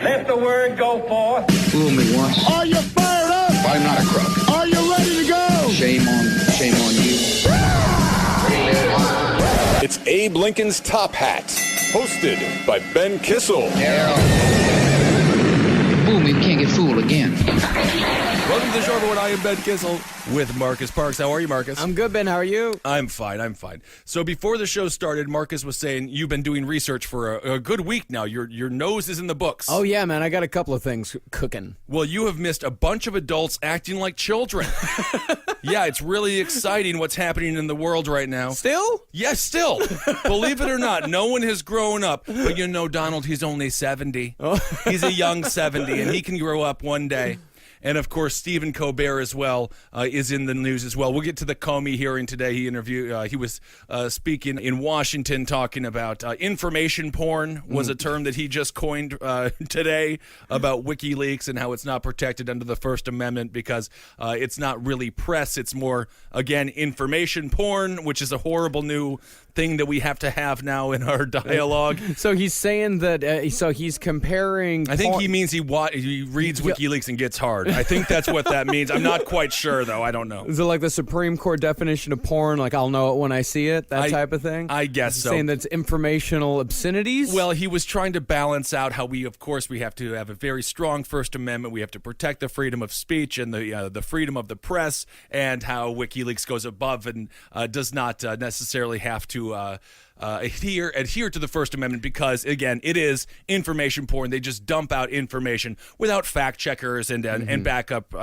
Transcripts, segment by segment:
Let the word go forth. Fool me once. Are you fired up? I'm not a crook. Are you ready to go? Shame on you. It's Abe Lincoln's Top Hat, hosted by Ben Kissel. Fool me, can't get fooled again. Welcome to the show, everyone. I am Ben Kissel with Marcus Parks. How are you, Marcus? I'm good, Ben. How are you? I'm fine. So before the show started, Marcus was saying you've been doing research for a good week now. Your nose is in the books. Oh, yeah, man. I got a couple of things cooking. Well, you have missed a bunch of adults acting like children. Yeah, it's really exciting what's happening in the world right now. Still? Yes, still. Believe it or not, no one has grown up. But you know, Donald, he's only 70. Oh. He's a young 70, and he can grow up one day. And, of course, Stephen Colbert as well is in the news as well. We'll get to the Comey hearing today. He was speaking in Washington talking about information porn was a term that he just coined today about WikiLeaks and how it's not protected under the First Amendment because it's not really press. It's more, again, information porn, which is a horrible new thing that we have to have now in our dialogue. So he's saying that, so he's comparing... I think he means he reads WikiLeaks and gets hard. I think that's what that means. I'm not quite sure, though. I don't know. Is it like the Supreme Court definition of porn, like I'll know it when I see it, that type of thing? I guess so. Saying that's informational obscenities? Well, he was trying to balance out how we have to have a very strong First Amendment. We have to protect the freedom of speech and the freedom of the press, and how WikiLeaks goes above and does not necessarily have to adhere to the First Amendment because, again, it is information porn. They just dump out information without fact checkers and backup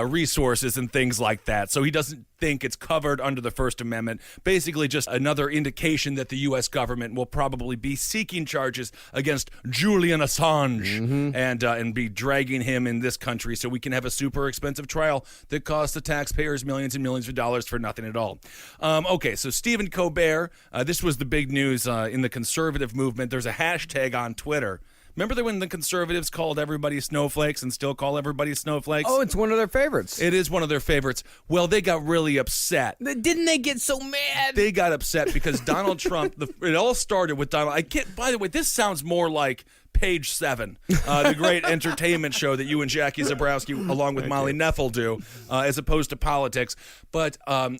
resources and things like that. So he doesn't think it's covered under the First Amendment. Basically, just another indication that the U.S. government will probably be seeking charges against Julian Assange and be dragging him in this country so we can have a super expensive trial that costs the taxpayers millions and millions of dollars for nothing at all. Okay, so Stephen Colbert, this was the big news in the conservative movement. There's a hashtag on Twitter. Remember when the conservatives called everybody snowflakes and still call everybody snowflakes? Oh, it's one of their favorites. It is one of their favorites. Well, they got really upset. Didn't they get so mad? They got upset because Donald Trump, it all started with Donald. By the way, this sounds more like Page 7, the great entertainment show that you and Jackie Zabrowski, along with Molly Neffel, do, as opposed to politics. But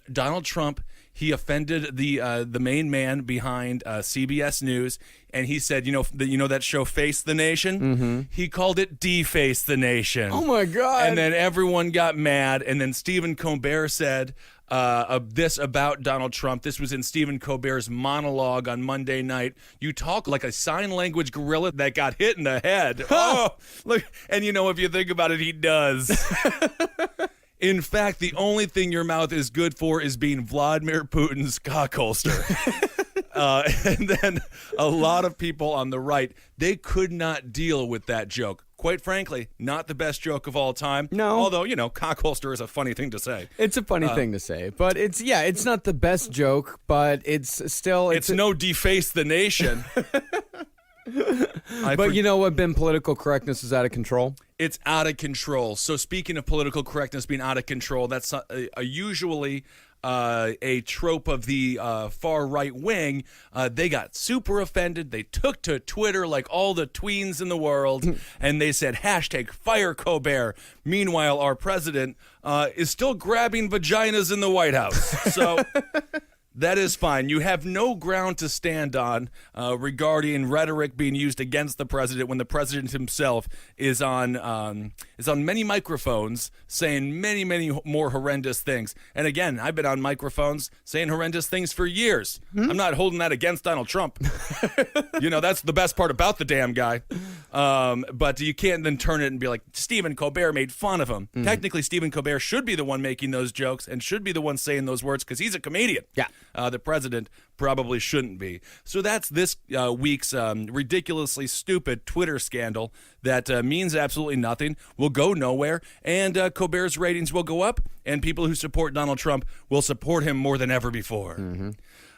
Donald Trump, he offended the main man behind CBS News, and he said, you know that show Face the Nation? Mm-hmm. He called it Deface the Nation. Oh, my God. And then everyone got mad, and then Stephen Colbert said this about Donald Trump. This was in Stephen Colbert's monologue on Monday night. You talk like a sign language gorilla that got hit in the head. Oh, look. And if you think about it, he does. In fact, the only thing your mouth is good for is being Vladimir Putin's cock holster. And then a lot of people on the right, they could not deal with that joke. Quite frankly, not the best joke of all time. No. Although, cock holster is a funny thing to say. It's a funny thing to say. But it's not the best joke, but it's still... It's no deface the nation. But you know what, Ben? Political correctness is out of control. It's out of control. So speaking of political correctness being out of control, that's usually a trope of the far right wing. They got super offended. They took to Twitter like all the tweens in the world, and they said, #fire Colbert. Meanwhile, our president is still grabbing vaginas in the White House. So... That is fine. You have no ground to stand on regarding rhetoric being used against the president when the president himself is on many microphones saying many, many more horrendous things. And again, I've been on microphones saying horrendous things for years. I'm not holding that against Donald Trump. That's the best part about the damn guy. But you can't then turn it and be like, Stephen Colbert made fun of him. Technically, Stephen Colbert should be the one making those jokes and should be the one saying those words because he's a comedian. Yeah. The president probably shouldn't be. So that's this week's ridiculously stupid Twitter scandal that means absolutely nothing, will go nowhere, and Colbert's ratings will go up, and people who support Donald Trump will support him more than ever before.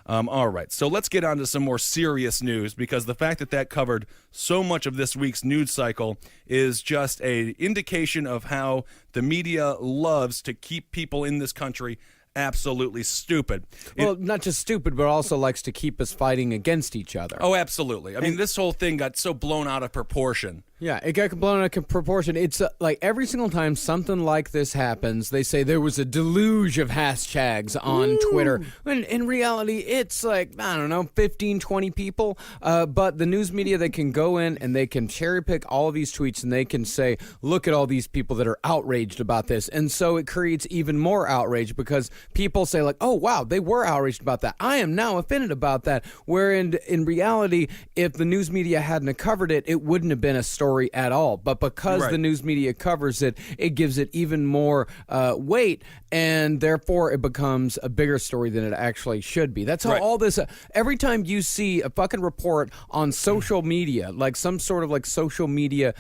All right, so let's get on to some more serious news, because the fact that covered so much of this week's news cycle is just an indication of how the media loves to keep people in this country absolutely stupid. Well, not just stupid, but also likes to keep us fighting against each other. Oh, absolutely. I mean, this whole thing got so blown out of proportion. Yeah, it got blown out of proportion. It's like every single time something like this happens, they say there was a deluge of hashtags on Twitter. When in reality, it's like, I don't know, 15, 20 people. But the news media, they can go in and they can cherry pick all of these tweets and they can say, look at all these people that are outraged about this. And so it creates even more outrage because people say like, oh, wow, they were outraged about that. I am now offended about that. Where in reality, if the news media hadn't covered it, it wouldn't have been a story at all. But because the news media covers it, it gives it even more weight, and therefore it becomes a bigger story than it actually should be. That's how all this, every time you see a fucking report on social media, like some sort of like social media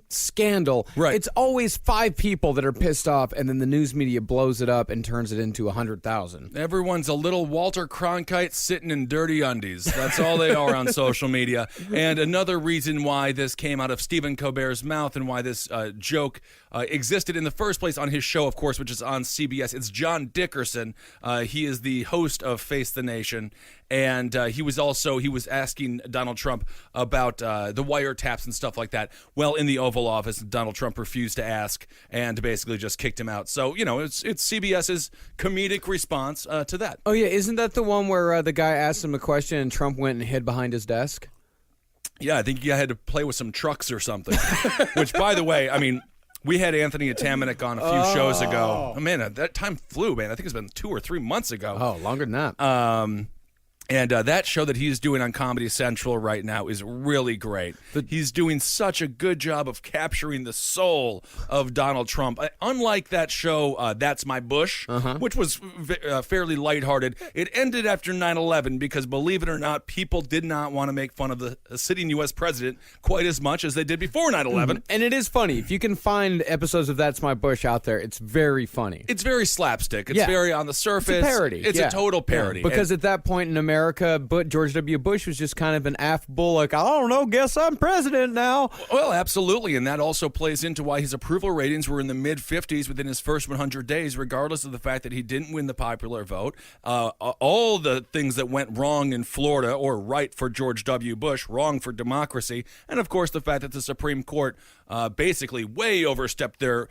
scandal, it's always 5 people that are pissed off, and then the news media blows it up and turns it into 100,000. Everyone's a little Walter Cronkite sitting in dirty undies. That's all they are on social media. And another reason why this came out of Stephen Colbert's mouth and why this joke existed in the first place on his show, of course, which is on CBS. It's John Dickerson. He is the host of Face the Nation. And he was asking Donald Trump about the wiretaps and stuff like that. Well, in the Oval Office, Donald Trump refused to ask and basically just kicked him out. So, you know, it's CBS's comedic response to that. Oh, yeah. Isn't that the one where the guy asked him a question and Trump went and hid behind his desk? Yeah, I think you had to play with some trucks or something. Which, by the way, I mean, we had Anthony Atamanuik on a few shows ago. Oh, man, that time flew, man. I think it's been 2 or 3 months ago. Oh, longer than that. And that show that he's doing on Comedy Central right now is really great. He's doing such a good job of capturing the soul of Donald Trump. Unlike that show, That's My Bush, which was fairly lighthearted, it ended after 9/11 because, believe it or not, people did not want to make fun of the sitting U.S. president quite as much as they did before 9/11. And it is funny. If you can find episodes of That's My Bush out there, it's very funny. It's very slapstick. It's very on the surface. It's a parody. It's a total parody. Yeah. Because at that point in America, but George W. Bush was just kind of an affable, like, I don't know, guess I'm president now. Well, absolutely, and that also plays into why his approval ratings were in the mid-50s within his first 100 days, regardless of the fact that he didn't win the popular vote. All the things that went wrong in Florida, or right for George W. Bush, wrong for democracy, and of course the fact that the Supreme Court basically way overstepped their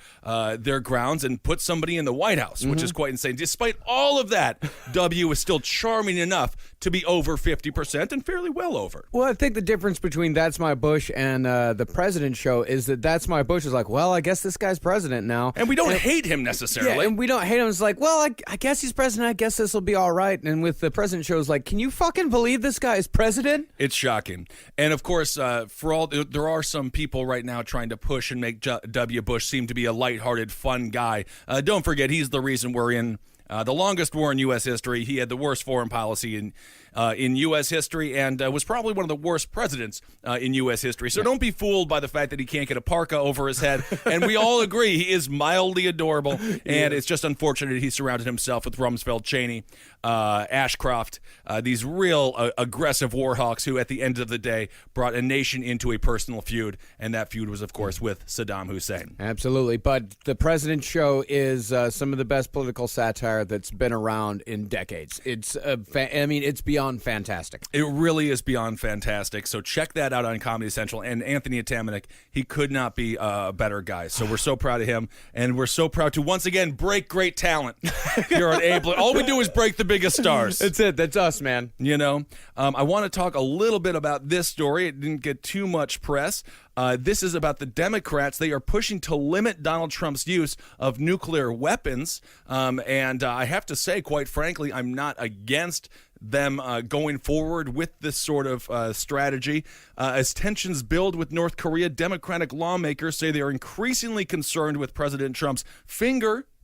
grounds and put somebody in the White House, which is quite insane. Despite all of that, W is still charming enough to be over 50% and fairly well over. Well, I think the difference between That's My Bush and the President Show is that That's My Bush is like, well, I guess this guy's president now. And we don't hate him necessarily. Yeah, and we don't hate him. It's like, well, I guess he's president. I guess this will be all right. And with the President Show, it's like, can you fucking believe this guy is president? It's shocking. And of course, there are some people right now trying to push and make W. Bush seem to be a lighthearted, fun guy. Don't forget, he's the reason we're in the longest war in U.S. history. He had the worst foreign policy in U.S. history and was probably one of the worst presidents in U.S. history. So don't be fooled by the fact that he can't get a parka over his head. And we all agree he is mildly adorable. And it's just unfortunate he surrounded himself with Rumsfeld, Cheney, Ashcroft, these real aggressive war hawks who, at the end of the day, brought a nation into a personal feud. And that feud was, of course, with Saddam Hussein. Absolutely. But the President Show is some of the best political satire that's been around in decades. It's it's beyond fantastic. It really is beyond fantastic. So check that out on Comedy Central. And Anthony Atamanuik, he could not be a better guy. So we're so proud of him, and we're so proud to once again break great talent here at Able. All we do is break the biggest stars. That's it. That's us, man. You know, I want to talk a little bit about this story. It didn't get too much press. This is about the Democrats. They are pushing to limit Donald Trump's use of nuclear weapons. And I have to say, quite frankly, I'm not against them going forward with this sort of strategy. As tensions build with North Korea, Democratic lawmakers say they are increasingly concerned with President Trump's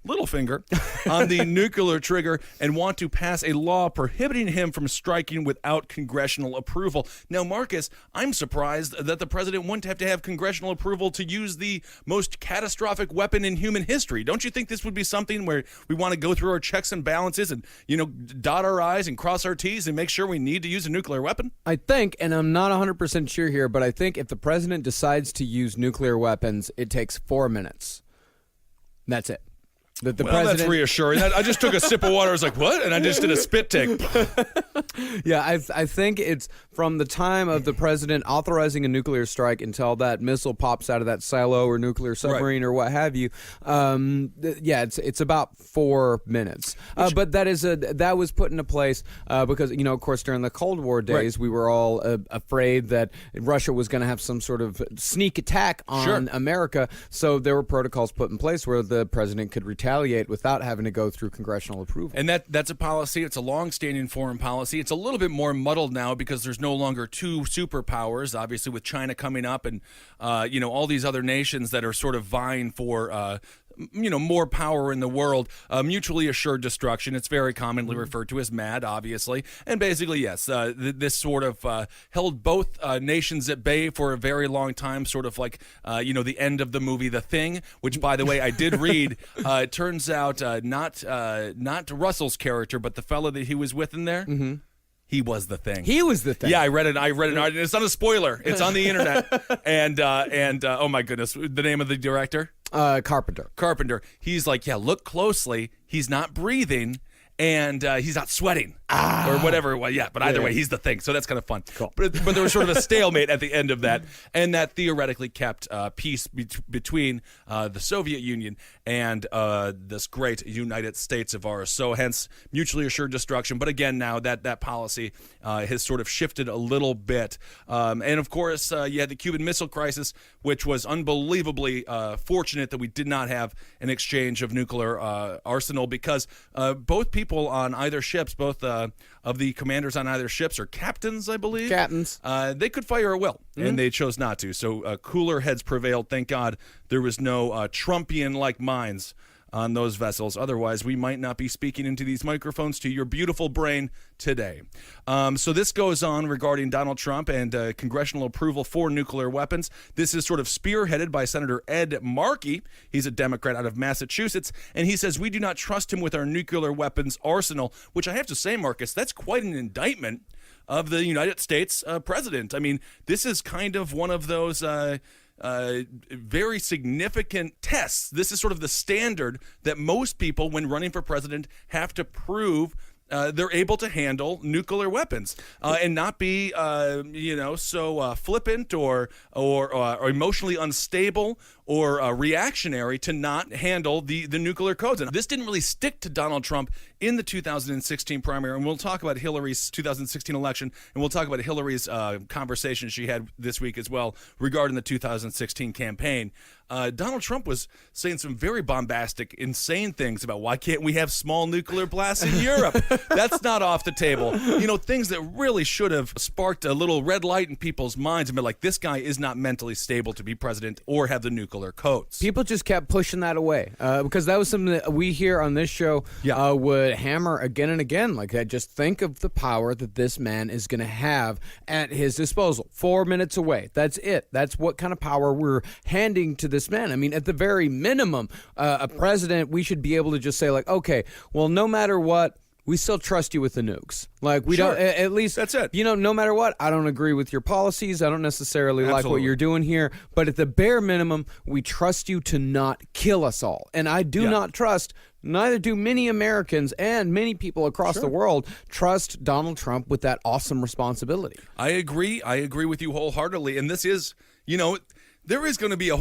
little finger on the nuclear trigger and want to pass a law prohibiting him from striking without congressional approval. Now, Marcus, I'm surprised that the president wouldn't have to have congressional approval to use the most catastrophic weapon in human history. Don't you think this would be something where we want to go through our checks and balances and, dot our I's and cross our T's and make sure we need to use a nuclear weapon? I think, and I'm not 100% sure here, but I think if the president decides to use nuclear weapons, it takes 4 minutes. That's it. That the Well, president. that's reassuring. I just took a sip of water. I was like, what? And I just did a spit take. Yeah, I think it's from the time of the president authorizing a nuclear strike until that missile pops out of that silo or nuclear submarine or what have you. It's about 4 minutes. But that was put into place because, of course, during the Cold War days, we were all afraid that Russia was going to have some sort of sneak attack on America. So there were protocols put in place where the president could retaliate without having to go through congressional approval. And that's a policy. It's a long-standing foreign policy. It's a little bit more muddled now because there's no longer two superpowers, obviously, with China coming up and, all these other nations that are sort of vying for more power in the world. Mutually assured destruction. It's very commonly referred to as MAD, obviously. And basically, yes, this sort of held both nations at bay for a very long time, sort of like, the end of the movie The Thing, which, by the way, I did read. It turns out not Russell's character, but the fellow that he was with in there. Mm-hmm. He was the Thing. He was the Thing. Yeah, I read it. It's not a spoiler. It's on the internet. and oh my goodness, the name of the director? Carpenter. He's like, yeah, look closely. He's not breathing. And he's not sweating or whatever. Well, yeah, but either way, he's the Thing. So that's kind of fun. Cool. But there was sort of a stalemate at the end of that. And that theoretically kept peace between the Soviet Union and this great United States of ours. So hence mutually assured destruction. But again, now that policy has sort of shifted a little bit. And of course, you had the Cuban Missile Crisis, which was unbelievably fortunate that we did not have an exchange of nuclear arsenal because both people on either ships, both of the commanders on either ships, or captains, I believe. Captains. They could fire at will, and they chose not to. So cooler heads prevailed. Thank God there was no Trumpian-like minds on those vessels. Otherwise, we might not be speaking into these microphones to your beautiful brain today. So this goes on regarding Donald Trump and congressional approval for nuclear weapons. This is sort of spearheaded by Senator Ed Markey. He's a Democrat out of Massachusetts, and he says, we do not trust him with our nuclear weapons arsenal, which I have to say, Marcus, that's quite an indictment of the United States president. I mean, this is kind of one of those very significant tests. This is sort of the standard that most people, when running for president, have to prove they're able to handle nuclear weapons and not be, so flippant or emotionally unstable or reactionary to not handle the nuclear codes. And this didn't really stick to Donald Trump in the 2016 primary. And we'll talk about Hillary's 2016 election, and we'll talk about Hillary's conversation she had this week as well regarding the 2016 campaign. Donald Trump was saying some very bombastic, insane things about why can't we have small nuclear blasts in Europe? That's not off the table. Things that really should have sparked a little red light in people's minds and been like, this guy is not mentally stable to be president or have the nuclear codes. People just kept pushing that away because that was something that we here on this show would hammer again and again. Like, just think of the power that this man is going to have at his disposal. 4 minutes away. That's it. That's what kind of power we're handing to this man. I mean, at the very minimum, a president, we should be able to just say, like, okay, well, no matter what, we still trust you with the nukes. Like, we don't, at least, that's it. No matter what, I don't agree with your policies. I don't necessarily like what you're doing here. But at the bare minimum, we trust you to not kill us all. And I do not trust, neither do many Americans and many people across the world trust Donald Trump with that awesome responsibility. I agree. I agree with you wholeheartedly. And this is, there's going to be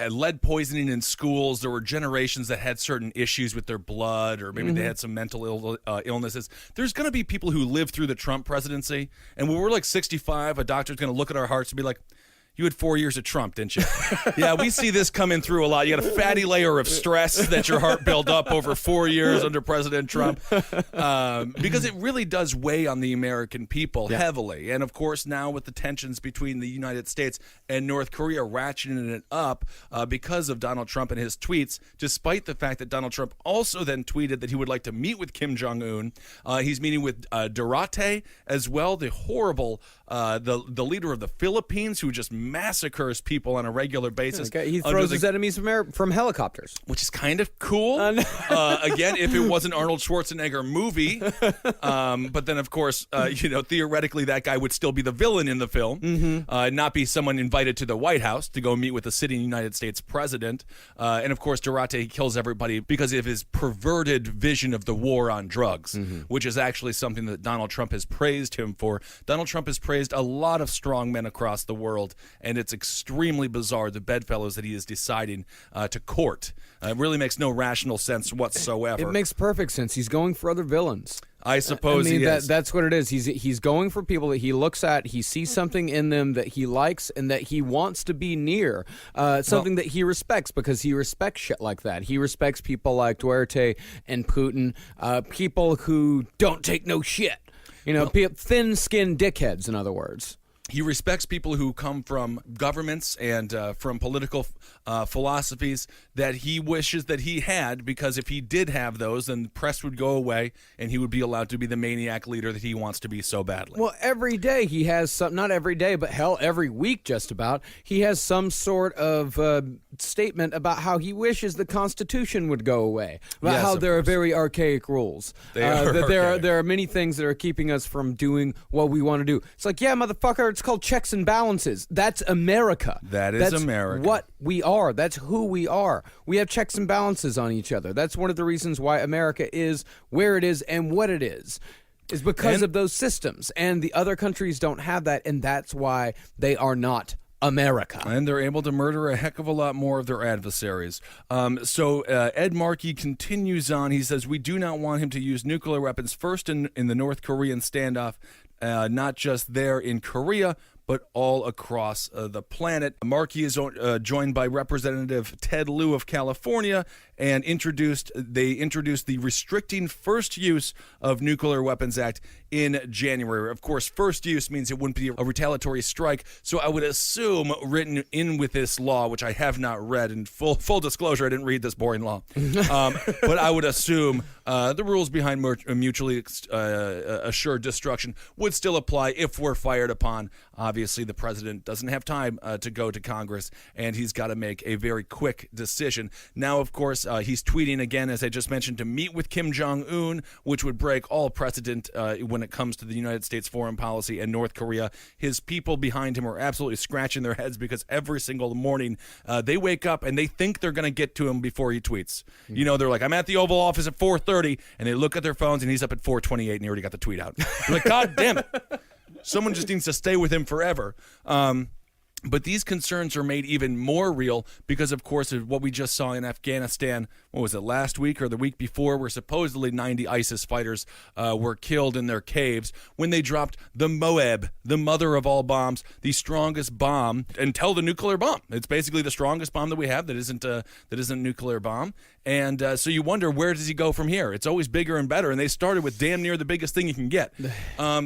lead poisoning in schools. There were generations that had certain issues with their blood, or maybe they had some mental illnesses. There's going to be people who live through the Trump presidency. And when we're like 65, a doctor's going to look at our hearts and be like, you had 4 years of Trump, didn't you? Yeah, we see this coming through a lot. You got a fatty layer of stress that your heart built up over 4 years under President Trump, because it really does weigh on the American people heavily. And, of course, now with the tensions between the United States and North Korea ratcheting it up because of Donald Trump and his tweets, despite the fact that Donald Trump also then tweeted that he would like to meet with Kim Jong-un. He's meeting with Duterte as well, the horrible, the leader of the Philippines, who just massacres people on a regular basis. Okay, he throws his enemies from helicopters. Which is kind of cool. Again, if it was an Arnold Schwarzenegger movie. But then, of course, theoretically, that guy would still be the villain in the film, not be someone invited to the White House to go meet with the sitting United States president. And, of course, Durate kills everybody because of his perverted vision of the war on drugs, which is actually something that Donald Trump has praised him for. Donald Trump has praised a lot of strong men across the world, and it's extremely bizarre, the bedfellows that he is deciding to court. It really makes no rational sense whatsoever. It makes perfect sense. He's going for other villains. I suppose he is. That's what it is. He's going for people that he looks at, he sees something in them that he likes and that he wants to be near, something that he respects because he respects shit like that. He respects people like Duterte and Putin, people who don't take no shit. Thin-skinned dickheads, in other words. He respects people who come from governments and from political philosophies that he wishes that he had, because if he did have those, then the press would go away and he would be allowed to be the maniac leader that he wants to be so badly. Well, every day he has some, not every day, but hell, every week just about, he has some sort of statement about how he wishes the Constitution would go away, about how there are very archaic rules. There are many things that are keeping us from doing what we want to do. It's like, yeah, motherfucker, it's called checks and balances. That's America. That's America. What we are. That's who we are. We have checks and balances on each other. That's one of the reasons why America is where it is and what it is because of those systems. And the other countries don't have that, and that's why they are not America. And they're able to murder a heck of a lot more of their adversaries. So Ed Markey continues on. He says, we do not want him to use nuclear weapons first in the North Korean standoff, not just there in Korea, but all across the planet. Markey is joined by Representative Ted Lieu of California, and they introduced the Restricting First Use of Nuclear Weapons Act in January. Of course, first use means it wouldn't be a retaliatory strike, so I would assume written in with this law, which I have not read, and full disclosure, I didn't read this boring law, but I would assume the rules behind mutually assured destruction would still apply if we're fired upon. Obviously, the president doesn't have time to go to Congress, and he's got to make a very quick decision. Now, of course, he's tweeting again, as I just mentioned, to meet with Kim Jong-un, which would break all precedent when it comes to the United States foreign policy and North Korea. His people behind him are absolutely scratching their heads because every single morning they wake up and they think they're going to get to him before he tweets. They're like, I'm at the Oval Office at 4:30, and they look at their phones, and he's up at 4:28, and he already got the tweet out. They're like, God damn it. Someone just needs to stay with him forever. But these concerns are made even more real because, of course, of what we just saw in Afghanistan, what was it, last week or the week before, where supposedly 90 ISIS fighters were killed in their caves when they dropped the Moab, the mother of all bombs, the strongest bomb until the nuclear bomb. It's basically the strongest bomb that we have that isn't a nuclear bomb. And so you wonder, where does he go from here? It's always bigger and better, and they started with damn near the biggest thing you can get,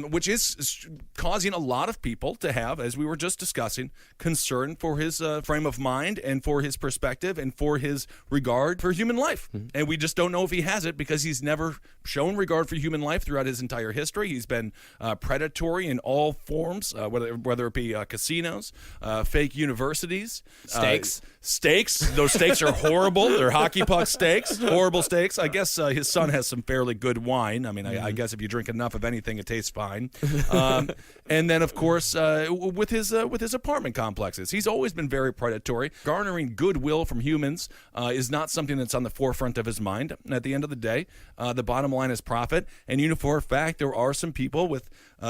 which is causing a lot of people to have, as we were just discussing, concern for his frame of mind and for his perspective and for his regard for human life. And we just don't know if he has it because he's never shown regard for human life throughout his entire history. He's been predatory in all forms, whether it be casinos, fake universities. Steaks. Those steaks are horrible. They're hockey puck steaks, horrible steaks. I guess his son has some fairly good wine. I mean, I guess if you drink enough of anything, it tastes fine. And then, of course, with his apartment complexes, he's always been very predatory. Garnering goodwill from humans is not something that's on the forefront of his mind. At the end of the day, the bottom line is profit. And for a fact, there are some people with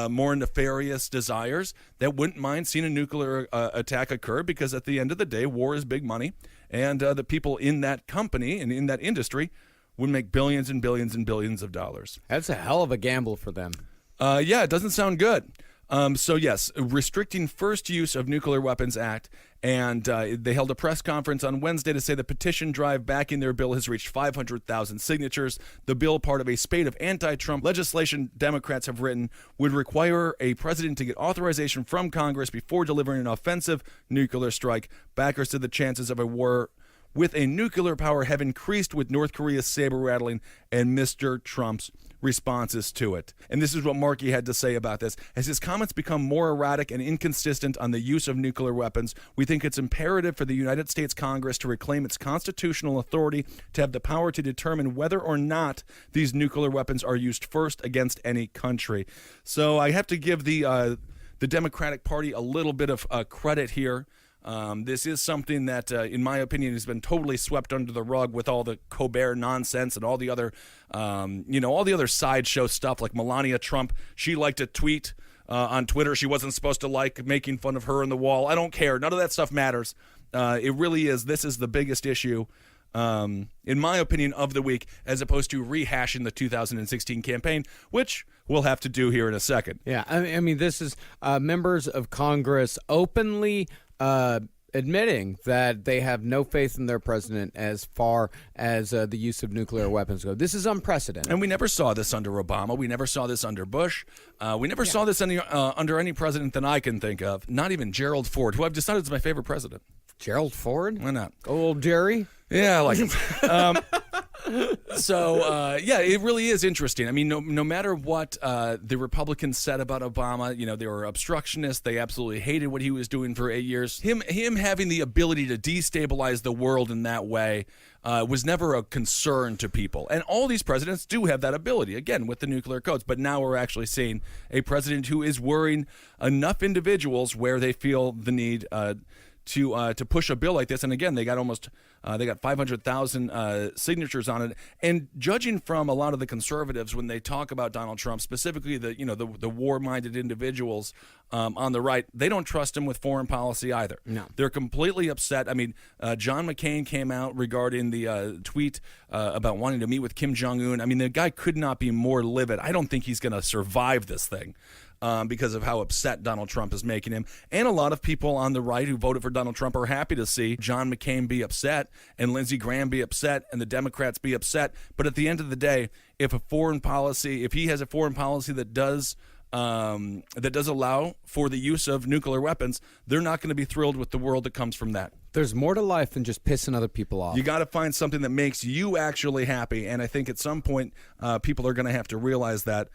more nefarious desires that wouldn't mind seeing a nuclear attack occur, because at the end of the day, war is big money, and the people in that company and in that industry would make billions and billions and billions of dollars. That's a hell of a gamble for them. Yeah, it doesn't sound good. So yes, Restricting First Use of Nuclear Weapons Act, and they held a press conference on Wednesday to say the petition drive backing their bill has reached 500,000 signatures. The bill, part of a spate of anti-Trump legislation Democrats have written, would require a president to get authorization from Congress before delivering an offensive nuclear strike. Backers said the chances of a war with a nuclear power have increased with North Korea's saber rattling and Mr. Trump's responses to it. And this is what Markey had to say about this. As his comments become more erratic and inconsistent on the use of nuclear weapons, we think it's imperative for the United States Congress to reclaim its constitutional authority to have the power to determine whether or not these nuclear weapons are used first against any country. So I have to give the Democratic Party a little bit of credit here. This is something that, in my opinion, has been totally swept under the rug with all the Colbert nonsense and all the other, all the other sideshow stuff like Melania Trump. She liked to tweet on Twitter she wasn't supposed to like, making fun of her in the wall. I don't care. None of that stuff matters. It really is. This is the biggest issue, in my opinion, of the week, as opposed to rehashing the 2016 campaign, which we'll have to do here in a second. Yeah, I mean, this is members of Congress openly admitting that they have no faith in their president as far as the use of nuclear weapons go. This is unprecedented. And we never saw this under Obama. We never saw this under Bush. We never saw this under any president that I can think of. Not even Gerald Ford, who I've decided is my favorite president. Gerald Ford? Why not? Old Jerry? Yeah, I like him. So, it really is interesting. I mean, no matter what the Republicans said about Obama, they were obstructionists. They absolutely hated what he was doing for 8 years. Him having the ability to destabilize the world in that way was never a concern to people. And all these presidents do have that ability, again, with the nuclear codes. But now we're actually seeing a president who is worrying enough individuals where they feel the need to push a bill like this. And again, they got 500,000 signatures on it. And judging from a lot of the conservatives, when they talk about Donald Trump, specifically the war-minded individuals on the right, they don't trust him with foreign policy either. No. They're completely upset. I mean, John McCain came out regarding the tweet about wanting to meet with Kim Jong-un. I mean, the guy could not be more livid. I don't think he's going to survive this thing. Because of how upset Donald Trump is making him. And a lot of people on the right who voted for Donald Trump are happy to see John McCain be upset and Lindsey Graham be upset and the Democrats be upset. But at the end of the day, if he has a foreign policy that does allow for the use of nuclear weapons, they're not going to be thrilled with the world that comes from that. There's more to life than just pissing other people off. You got to find something that makes you actually happy, and I think at some point people are going to have to realize that.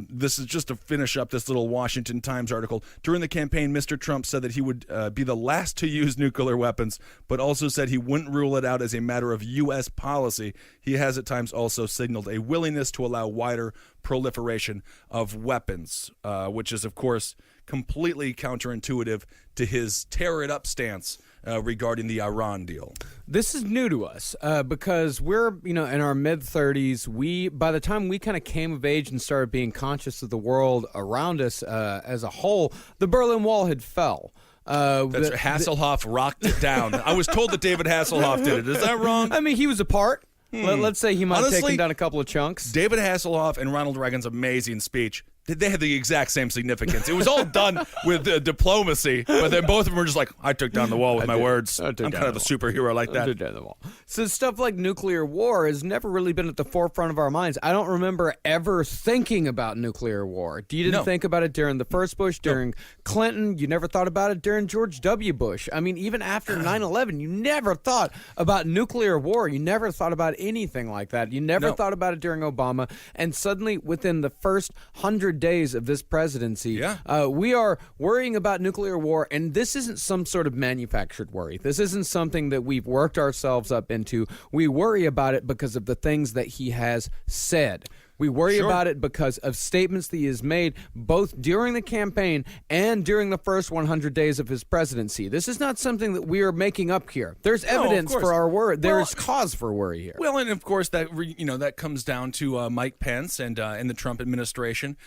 This is just to finish up this little Washington Times article. During the campaign, Mr. Trump said that he would be the last to use nuclear weapons, but also said he wouldn't rule it out as a matter of U.S. policy. He has at times also signaled a willingness to allow wider proliferation of weapons, which is, of course, completely counterintuitive to his tear it up stance regarding the Iran deal. This is new to us because we're, in our mid-30s. By the time we kind of came of age and started being conscious of the world around us as a whole, the Berlin Wall had fell. Hasselhoff rocked it down. I was told that David Hasselhoff did it. Is that wrong? I mean, he was a part. Let's say he might have taken down a couple of chunks. David Hasselhoff and Ronald Reagan's amazing speech, they had the exact same significance. It was all done with diplomacy, but then both of them were just like, I took down the wall with my words. I'm kind of a superhero like that. I took down the wall. So stuff like nuclear war has never really been at the forefront of our minds. I don't remember ever thinking about nuclear war. You didn't think about it during the first Bush, during Clinton. You never thought about it during George W. Bush. I mean, even after 9/11, you never thought about nuclear war. You never thought about anything like that. You never thought about it during Obama. And suddenly, within the first 100 days of this presidency, we are worrying about nuclear war, and this isn't some sort of manufactured worry. This isn't something that we've worked ourselves up into. We worry about it because of the things that he has said. We worry about it because of statements that he has made both during the campaign and during the first 100 days of his presidency. This is not something that we are making up here. There's evidence for our worry. There's cause for worry here. Well, and of course that comes down to Mike Pence and the Trump administration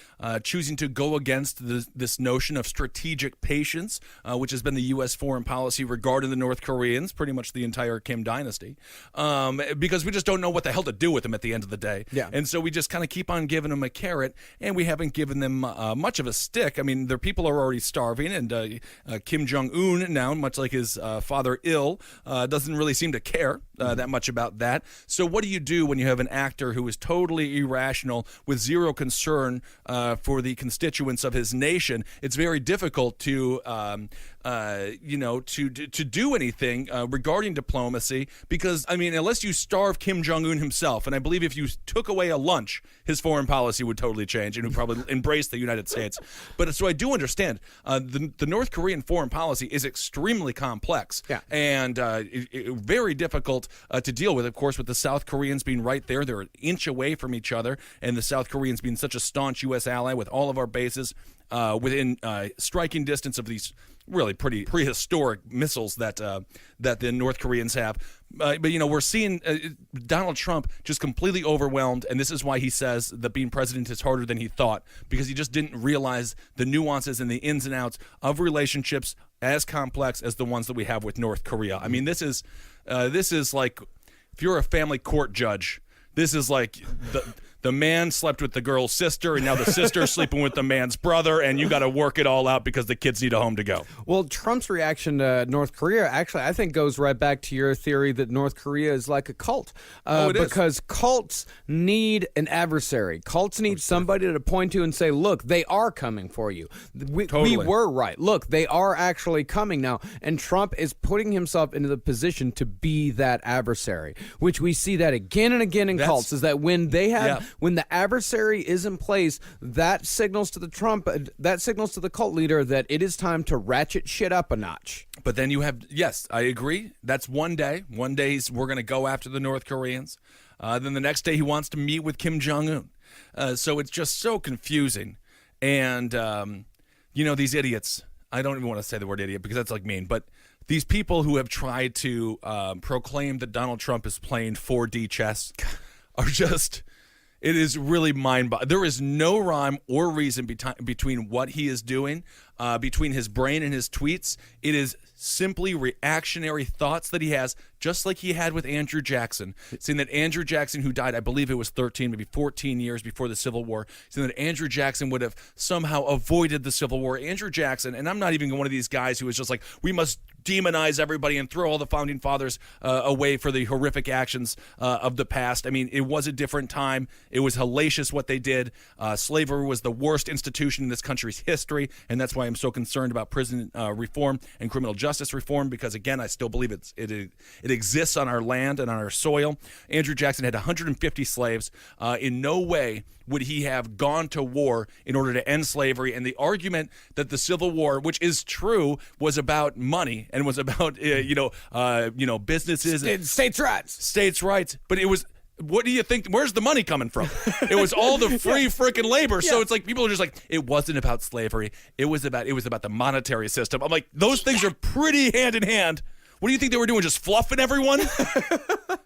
choosing to go against this notion of strategic patience, which has been the U.S. foreign policy regarding the North Koreans, pretty much the entire Kim dynasty, because we just don't know what the hell to do with them at the end of the day. Yeah. And so we just kind of keep on giving them a carrot, and we haven't given them much of a stick. I mean, their people are already starving, and Kim Jong-un now, much like his father Il, doesn't really seem to care that much about that. So what do you do when you have an actor who is totally irrational with zero concern for the constituents of his nation? It's very difficult to do anything regarding diplomacy because, I mean, unless you starve Kim Jong-un himself, and I believe if you took away a lunch his foreign policy would totally change and would probably embrace the United States. But so I do understand the North Korean foreign policy is extremely complex and very difficult to deal with, of course, with the South Koreans being right there. They're an inch away from each other, and the South Koreans being such a staunch U.S. ally with all of our bases within striking distance of these really pretty prehistoric missiles that the North Koreans have. But we're seeing Donald Trump just completely overwhelmed, and this is why he says that being president is harder than he thought, because he just didn't realize the nuances and the ins and outs of relationships as complex as the ones that we have with North Korea. I mean, this is like if you're a family court judge, this is like the man slept with the girl's sister, and now the sister's sleeping with the man's brother, and you got to work it all out because the kids need a home to go. Well, Trump's reaction to North Korea actually, I think, goes right back to your theory that North Korea is like a cult. It is. Because cults need an adversary. Cults need somebody to point to and say, look, they are coming for you. We were right. Look, they are actually coming now. And Trump is putting himself into the position to be that adversary, which we see that again and again in cults, is that when they have... When the adversary is in place, that signals to the cult leader that it is time to ratchet shit up a notch. But then you have, yes, I agree. That's one day. One day we're going to go after the North Koreans. Then the next day he wants to meet with Kim Jong-un. So it's just so confusing. And, these idiots, I don't even want to say the word idiot because that's like mean, but these people who have tried to proclaim that Donald Trump is playing 4D chess are just... It is really mind-boggling. There is no rhyme or reason between what he is doing, between his brain and his tweets. It is simply reactionary thoughts that he has, just like he had with Andrew Jackson. Saying that Andrew Jackson, who died, I believe it was 13, maybe 14 years before the Civil War, saying that Andrew Jackson would have somehow avoided the Civil War. Andrew Jackson, and I'm not even one of these guys who is just like, we must demonize everybody and throw all the founding fathers away for the horrific actions of the past. I mean, it was a different time. It was hellacious what they did. Slavery was the worst institution in this country's history, and that's why I'm so concerned about prison reform and criminal justice reform, because, again, I still believe it exists on our land and on our soil. Andrew Jackson had 150 slaves. In no way would he have gone to war in order to end slavery. And the argument that the Civil War, which is true, was about money and was about businesses, states' rights, but it was. What do you think? Where's the money coming from? It was all the free freaking labor. So it's like people are just like, it wasn't about slavery. It was about the monetary system. I'm like, those things are pretty hand in hand. What do you think they were doing? Just fluffing everyone?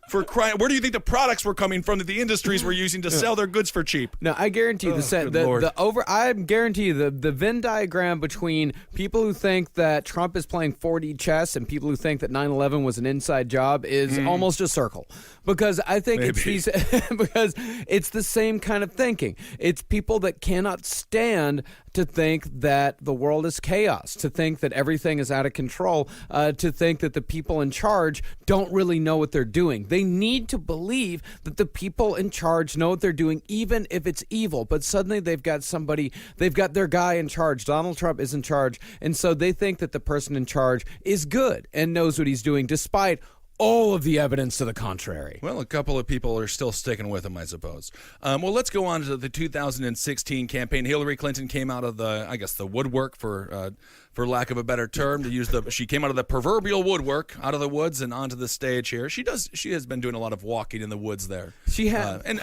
For crying, where do you think the products were coming from that the industries were using to sell their goods for cheap? No, I guarantee I guarantee the Venn diagram between people who think that Trump is playing 4D chess and people who think that 9/11 was an inside job is almost a circle, because I think because it's the same kind of thinking. It's people that cannot stand to think that the world is chaos, to think that everything is out of control, to think that the people in charge don't really know what they're doing. They need to believe that the people in charge know what they're doing, even if it's evil. But suddenly they've got their guy in charge. Donald Trump is in charge. And so they think that the person in charge is good and knows what he's doing, despite all of the evidence to the contrary. Well, a couple of people are still sticking with him, I suppose. Well, let's go on to the 2016 campaign. Hillary Clinton came out of the woodwork, for lack of a better term, she came out of the proverbial woodwork, out of the woods and onto the stage here. She has been doing a lot of walking in the woods there. She has. And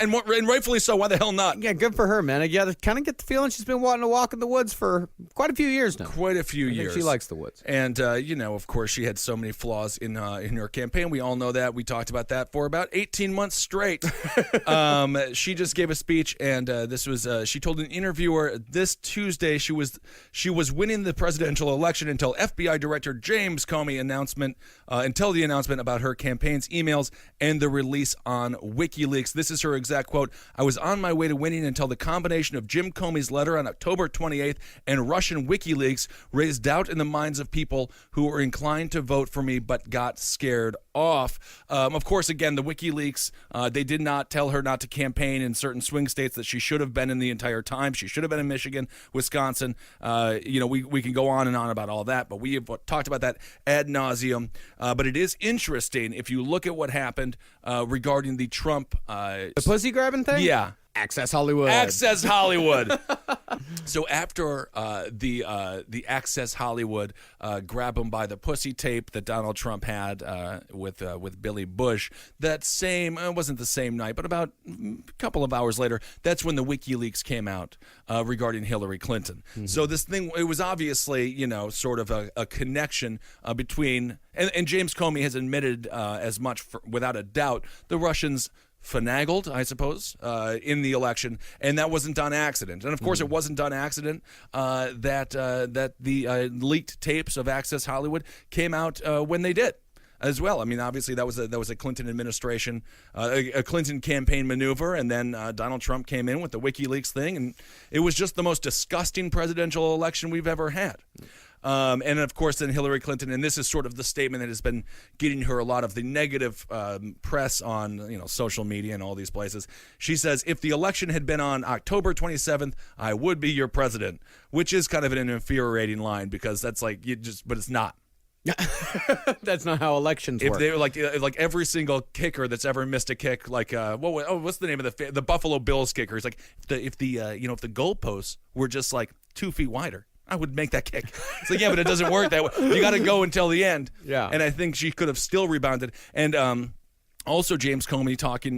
rightfully so. Why the hell not? Yeah, good for her, man. I kind of get the feeling she's been wanting to walk in the woods for quite a few years now. Quite a few years. She likes the woods. And, of course, she had so many flaws in her campaign. We all know that. We talked about that for about 18 months straight. She just gave a speech, and she told an interviewer this Tuesday she was winning the presidential election until FBI Director James Comey until the announcement about her campaign's emails and the release on WikiLeaks. This is her exact quote. "I was on my way to winning until the combination of Jim Comey's letter on October 28th and Russian WikiLeaks raised doubt in the minds of people who were inclined to vote for me but got scared off." Of course, again, the WikiLeaks, they did not tell her not to campaign in certain swing states that she should have been in the entire time. She should have been in Michigan, Wisconsin. We can go on and on about all that, but we have talked about that ad nauseum. But it is interesting if you look at what happened regarding the Trump... the pussy grabbing thing? Yeah. Access Hollywood. Access Hollywood. So after the Access Hollywood grab him by the pussy tape that Donald Trump had with Billy Bush, that same it wasn't the same night, but about a couple of hours later, that's when the WikiLeaks came out regarding Hillary Clinton. So this thing, it was obviously sort of a connection between, and James Comey has admitted as much without a doubt, the Russians finagled, I suppose, in the election, and that wasn't done accident. And of course, it wasn't done accident that the leaked tapes of Access Hollywood came out when they did, as well. I mean, obviously, that was a Clinton administration, a Clinton campaign maneuver, and then Donald Trump came in with the WikiLeaks thing, and it was just the most disgusting presidential election we've ever had. And of course, then Hillary Clinton, and this is sort of the statement that has been getting her a lot of the negative press on social media and all these places. She says, "If the election had been on October 27th, I would be your president," which is kind of an infuriating line because that's but it's not. That's not how elections work. If they were like every single kicker that's ever missed a kick, what's the name of the Buffalo Bills kicker? It's like if the goalposts were just like 2 feet wider, I would make that kick. It's like, yeah, but it doesn't work that way. You got to go until the end. Yeah. And I think she could have still rebounded. And also James Comey talking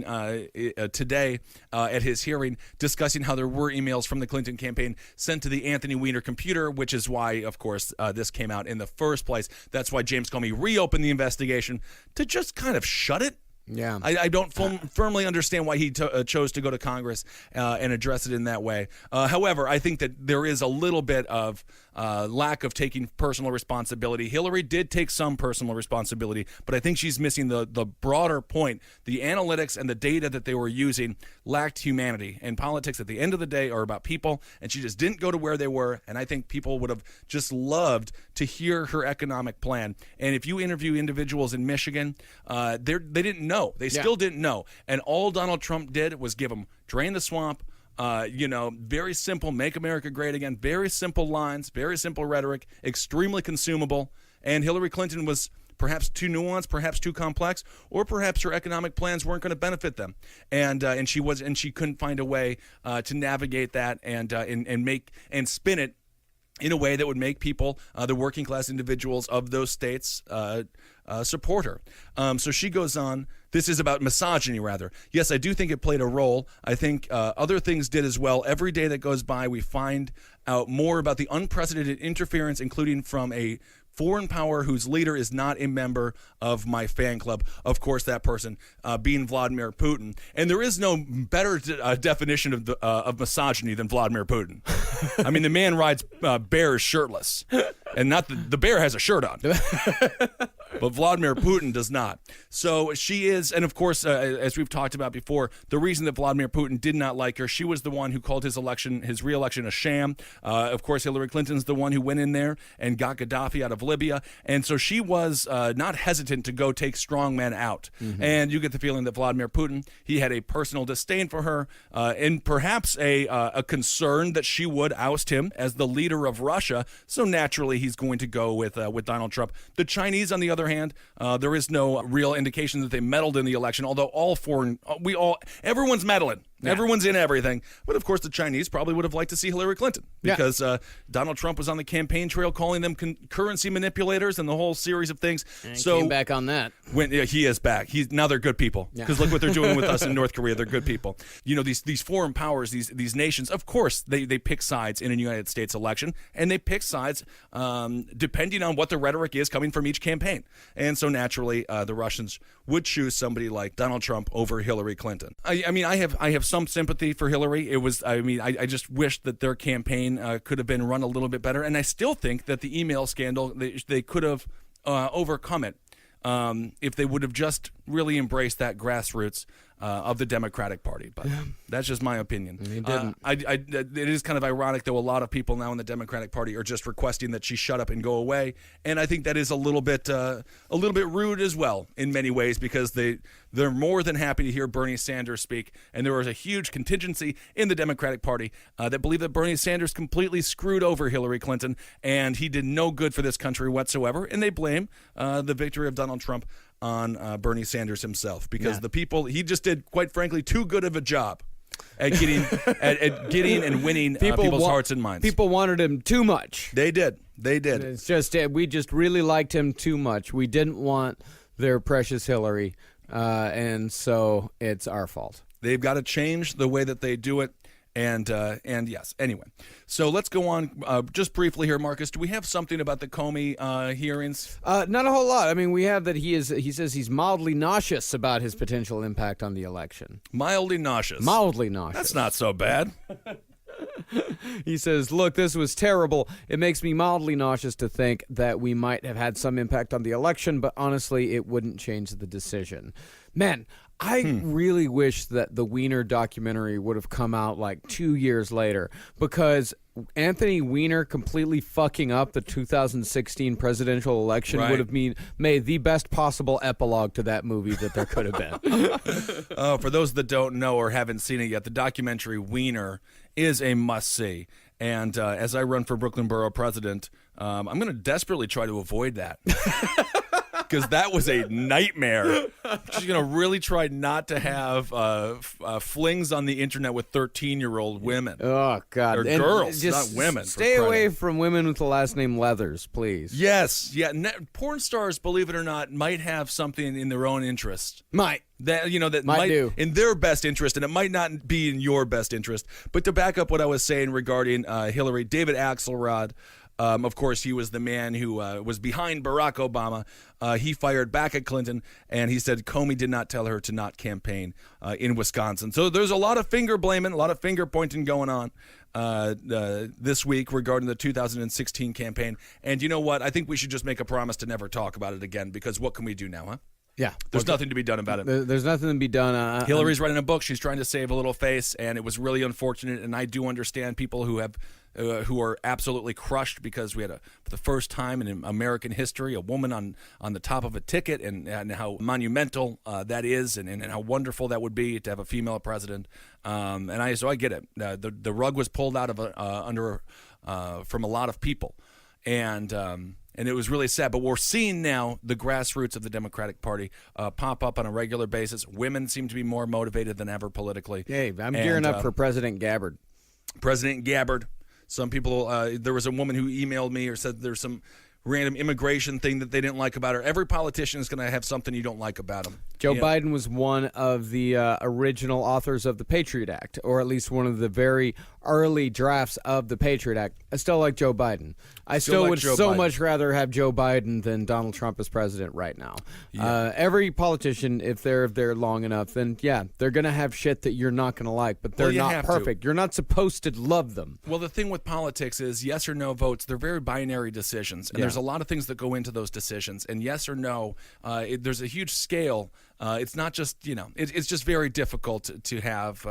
today at his hearing, discussing how there were emails from the Clinton campaign sent to the Anthony Weiner computer, which is why, of course, this came out in the first place. That's why James Comey reopened the investigation to just kind of shut it. Yeah, I don't firmly understand why he chose to go to Congress and address it in that way. However, I think that there is a little bit of lack of taking personal responsibility. Hillary did take some personal responsibility, but I think she's missing the broader point. The analytics and the data that they were using lacked humanity. And politics, at the end of the day, are about people, and she just didn't go to where they were. And I think people would have just loved to hear her economic plan. And if you interview individuals in Michigan, they didn't know. They still didn't know. And all Donald Trump did was give them drain the swamp, very simple, make America great again, very simple lines, very simple rhetoric, extremely consumable. And Hillary Clinton was perhaps too nuanced, perhaps too complex, or perhaps her economic plans weren't going to benefit them. And she couldn't find a way to navigate that and spin it in a way that would make people, the working class individuals of those states, support her. So she goes on. This is about misogyny, rather. Yes, I do think it played a role. I think other things did as well. Every day that goes by, we find out more about the unprecedented interference, including from a foreign power whose leader is not a member of my fan club. Of course, that person being Vladimir Putin. And there is no better definition of misogyny than Vladimir Putin. I mean, the man rides bears shirtless, and not the bear has a shirt on. But Vladimir Putin does not. So she is, and of course, as we've talked about before, the reason that Vladimir Putin did not like her, she was the one who called his re-election a sham. Of course, Hillary Clinton's the one who went in there and got Gaddafi out of Libya. And so she was not hesitant to go take strong men out. Mm-hmm. And you get the feeling that Vladimir Putin, he had a personal disdain for her, and perhaps a concern that she would oust him as the leader of Russia. So naturally, he's going to go with Donald Trump. The Chinese, on the other hand, there is no real indication that they meddled in the election, although everyone's meddling. Yeah. Everyone's in everything. But of course, the Chinese probably would have liked to see Hillary Clinton because Donald Trump was on the campaign trail calling them currency manipulators and the whole series of things. And came back on that. When he is back. Now they're good people because look what they're doing with us in North Korea. They're good people. These foreign powers, these nations, of course, they pick sides in a United States election, and they pick sides depending on what the rhetoric is coming from each campaign. And so naturally, the Russians would choose somebody like Donald Trump over Hillary Clinton. I mean, I have some sympathy for Hillary. I just wish that their campaign could have been run a little bit better. And I still think that the email scandal, they could have overcome it if they would have just really embraced that grassroots of the Democratic Party. But that's just my opinion. He didn't. It is kind of ironic, though. A lot of people now in the Democratic Party are just requesting that she shut up and go away, and I think that is a little bit rude as well in many ways because they're more than happy to hear Bernie Sanders speak, and there was a huge contingency in the Democratic Party that believed that Bernie Sanders completely screwed over Hillary Clinton, and he did no good for this country whatsoever, and they blame the victory of Donald Trump on Bernie Sanders himself because the people, he just did, quite frankly, too good of a job at getting at getting and winning people's hearts and minds. People wanted him too much. They did. It's just we just really liked him too much. We didn't want their precious Hillary, and so it's our fault. They've got to change the way that they do it. And yes, anyway. So let's go on just briefly here, Marcus. Do we have something about the Comey hearings? Not a whole lot. I mean, we have that he says he's mildly nauseous about his potential impact on the election. Mildly nauseous. Mildly nauseous. That's not so bad. He says, look, this was terrible. It makes me mildly nauseous to think that we might have had some impact on the election, but honestly, it wouldn't change the decision. Man, I really wish that the Weiner documentary would have come out like 2 years later, because Anthony Weiner completely fucking up the 2016 presidential election would have made the best possible epilogue to that movie that there could have been. For those that don't know or haven't seen it yet, the documentary Weiner is a must-see. And as I run for Brooklyn Borough President, I'm going to desperately try to avoid that. Because that was a nightmare. She's going to really try not to have flings on the internet with 13-year-old women. Oh, God. Or girls, not women. Stay away from women with the last name Leathers, please. Yes. Yeah. Porn stars, believe it or not, might have something in their own interest. Might. That might do. In their best interest, and it might not be in your best interest. But to back up what I was saying regarding Hillary, David Axelrod, of course, he was the man who was behind Barack Obama. He fired back at Clinton, and he said Comey did not tell her to not campaign in Wisconsin. So there's a lot of finger blaming, a lot of finger pointing going on this week regarding the 2016 campaign. And you know what? I think we should just make a promise to never talk about it again, because what can we do now, huh? Yeah. There's nothing to be done about it. There's nothing to be done. Hillary's writing a book. She's trying to save a little face, and it was really unfortunate. And I do understand people who are absolutely crushed, because we had for the first time in American history, a woman on the top of a ticket, and how monumental that is, and how wonderful that would be to have a female president. So I get it. The rug was pulled out of from a lot of people, and it was really sad. But we're seeing now the grassroots of the Democratic Party pop up on a regular basis. Women seem to be more motivated than ever politically. Hey, I'm gearing up for President Gabbard. President Gabbard. Some people, there was a woman who emailed me or said there's some random immigration thing that they didn't like about her. Every politician is going to have something you don't like about them. Joe Biden was one of the original authors of the Patriot Act, or at least one of the very early drafts of the Patriot Act. I still like Joe Biden. I still would so much rather have Joe Biden than Donald Trump as president right now. Yeah. Every politician, if they're there long enough, then yeah, they're going to have shit that you're not going to like, but they're not perfect. You're not supposed to love them. Well, the thing with politics is yes or no votes, they're very binary decisions, and there's a lot of things that go into those decisions, and yes or no, there's a huge scale. It's not just, it's just very difficult to have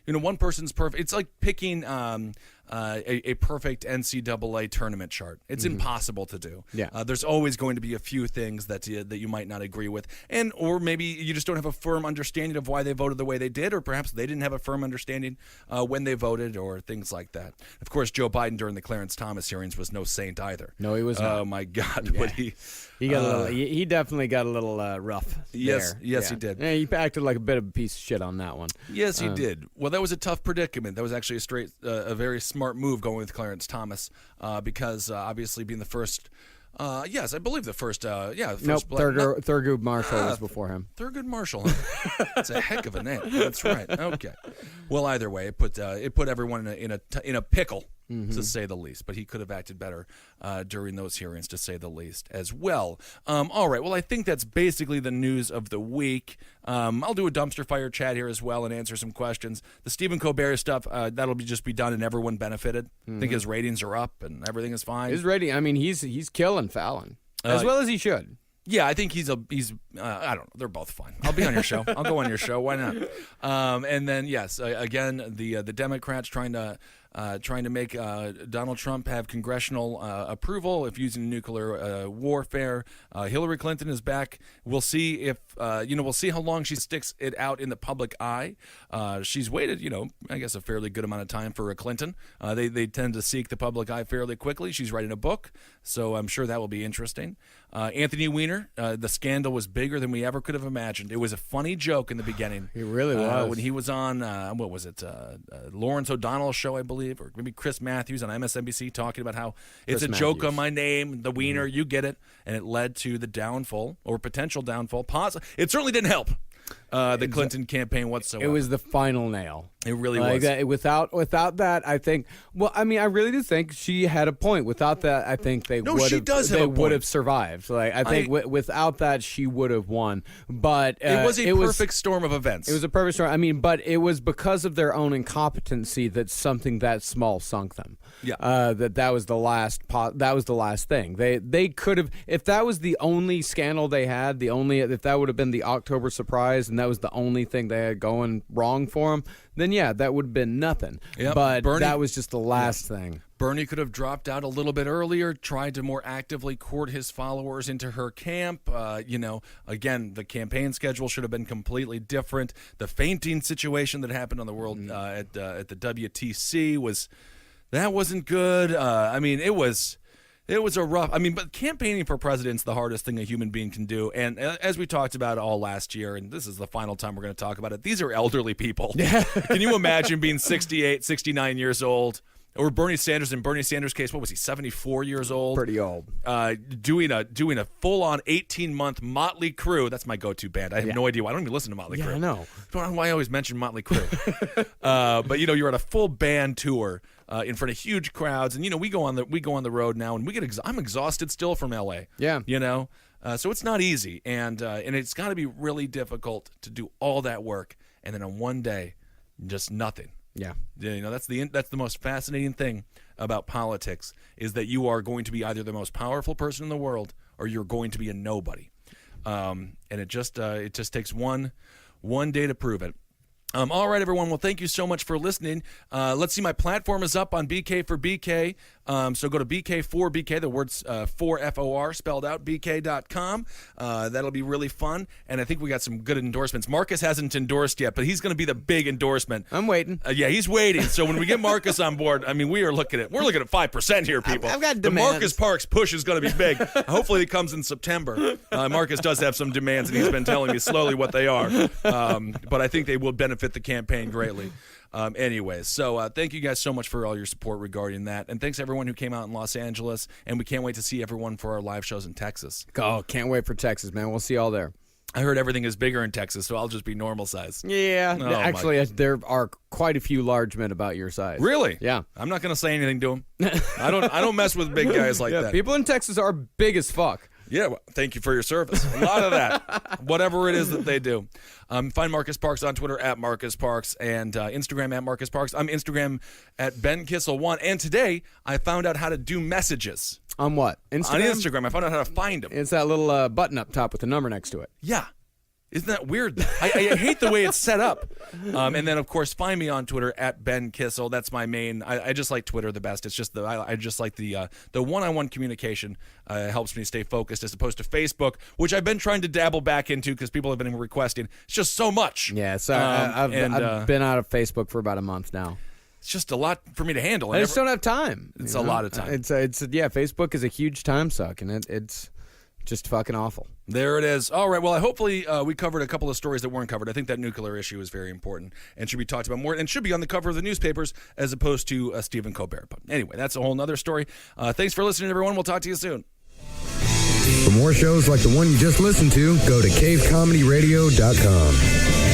one person's perfect. It's like picking a perfect NCAA tournament chart. It's impossible to do. Yeah. There's always going to be a few things that you might not agree with, or maybe you just don't have a firm understanding of why they voted the way they did, or perhaps they didn't have a firm understanding when they voted, or things like that. Of course, Joe Biden during the Clarence Thomas hearings was no saint either. No, he was not. Oh my God, yeah. He got a little. He definitely got a little rough. Yes, there. Yes, he did. Yeah, he acted like a bit of a piece of shit on that one. Yes, he did. Well, that was a tough predicament. That was actually a very smart move going with Clarence Thomas, because obviously being the first. Yes, I believe the first. First Thurgood Marshall was before him. Thurgood Marshall. Huh? That's a heck of a name. That's right. Okay. Well, either way, it put everyone in a pickle. To say the least, but he could have acted better during those hearings, to say the least, as well. All right, well, I think that's basically the news of the week. I'll do a dumpster fire chat here as well and answer some questions. The Stephen Colbert stuff, that'll just be done and everyone benefited. I think his ratings are up and everything is fine. His rating, I mean, he's killing Fallon, as well as he should. Yeah, I think he's I don't know. They're both fine. I'll be on your show. I'll go on your show. Why not? And then, yes, again, the Democrats trying to trying to make Donald Trump have congressional approval if using nuclear warfare. Hillary Clinton is back. We'll see if we'll see how long she sticks it out in the public eye. She's waited, I guess a fairly good amount of time for a Clinton. They tend to seek the public eye fairly quickly. She's writing a book, so I'm sure that will be interesting. Anthony Weiner, the scandal was bigger than we ever could have imagined. It was a funny joke in the beginning. It really was. When he was on, what was it, Lawrence O'Donnell's show, I believe, or maybe Chris Matthews on MSNBC talking about how it's a joke on my name, the Weiner, you get it, and it led to the downfall or potential downfall. It certainly didn't help the Clinton campaign whatsoever. It was the final nail. It really was. Without that, I think. Well, I mean, I really do think she had a point. Without that, I think they would have survived. Like I think without that, she would have won. But it was a perfect storm of events. It was a perfect storm. I mean, but it was because of their own incompetency that something that small sunk them. Yeah. That was the last. That was the last thing. They could have, if that was the only scandal they had, if that would have been the October surprise, and that was the only thing they had going wrong for them, then yeah, that would have been nothing. Yep. But Bernie, that was just the last thing. Bernie could have dropped out a little bit earlier, tried to more actively court his followers into her camp. Again, the campaign schedule should have been completely different. The fainting situation that happened on the world at the WTC wasn't good. It was a rough. But campaigning for president's the hardest thing a human being can do. And as we talked about all last year, and this is the final time we're going to talk about it, these are elderly people. Can you imagine being 68, 69 years old? Or Bernie Sanders, in Bernie Sanders' case, what was he, 74 years old? Pretty old. Doing a full-on 18-month Motley Crue. That's my go-to band. I have no idea why. I don't even listen to Motley Crue. I know. I don't know why I always mention Motley Crue. But you're at a full band tour in front of huge crowds, and we go on the road now, and I'm exhausted still from LA. Yeah. So it's not easy, and it's got to be really difficult to do all that work, and then on one day, just nothing. Yeah, that's the most fascinating thing about politics is that you are going to be either the most powerful person in the world or you're going to be a nobody, and it just takes one day to prove it. All right, everyone. Well, thank you so much for listening. Let's see. My platform is up on BK for BK. So go to BK4BK, the words 4FOR spelled out, BK.com. That'll be really fun. And I think we got some good endorsements. Marcus hasn't endorsed yet, but he's going to be the big endorsement. I'm waiting. Yeah, he's waiting. So when we get Marcus on board, we're looking at 5% here, people. I've got demands. The Marcus Parks push is going to be big. Hopefully it comes in September. Marcus does have some demands, and he's been telling me slowly what they are. But I think they will benefit the campaign greatly. Anyways, so thank you guys so much for all your support regarding that. And thanks everyone who came out in Los Angeles. And we can't wait to see everyone for our live shows in Texas. Oh, can't wait for Texas, man. We'll see y'all there. I heard everything is bigger in Texas, so I'll just be normal size. Yeah. Actually, there are quite a few large men about your size. Really? Yeah. I'm not going to say anything to them. I don't mess with big guys like that. People in Texas are big as fuck. Yeah, well, thank you for your service. A lot of that, whatever it is that they do. Find Marcus Parks on Twitter at Marcus Parks and Instagram at Marcus Parks. I'm Instagram at Ben Kissel 1. And today I found out how to do messages. On what? Instagram? On Instagram. I found out how to find them. It's that little button up top with the number next to it. Yeah. Isn't that weird? I hate the way it's set up. And then, of course, find me on Twitter at Ben Kissel. That's my main. I just like Twitter the best. It's just I just like the one-on-one communication helps me stay focused as opposed to Facebook, which I've been trying to dabble back into because people have been requesting. It's just so much. Yeah, so I've been out of Facebook for about a month now. It's just a lot for me to handle. I just don't have time. It's a lot of time. Facebook is a huge time suck, and it's just fucking awful. There it is. All right. Well, hopefully we covered a couple of stories that weren't covered. I think that nuclear issue is very important and should be talked about more and should be on the cover of the newspapers as opposed to Stephen Colbert. But anyway, that's a whole nother story. Thanks for listening, everyone. We'll talk to you soon. For more shows like the one you just listened to, go to cavecomedyradio.com.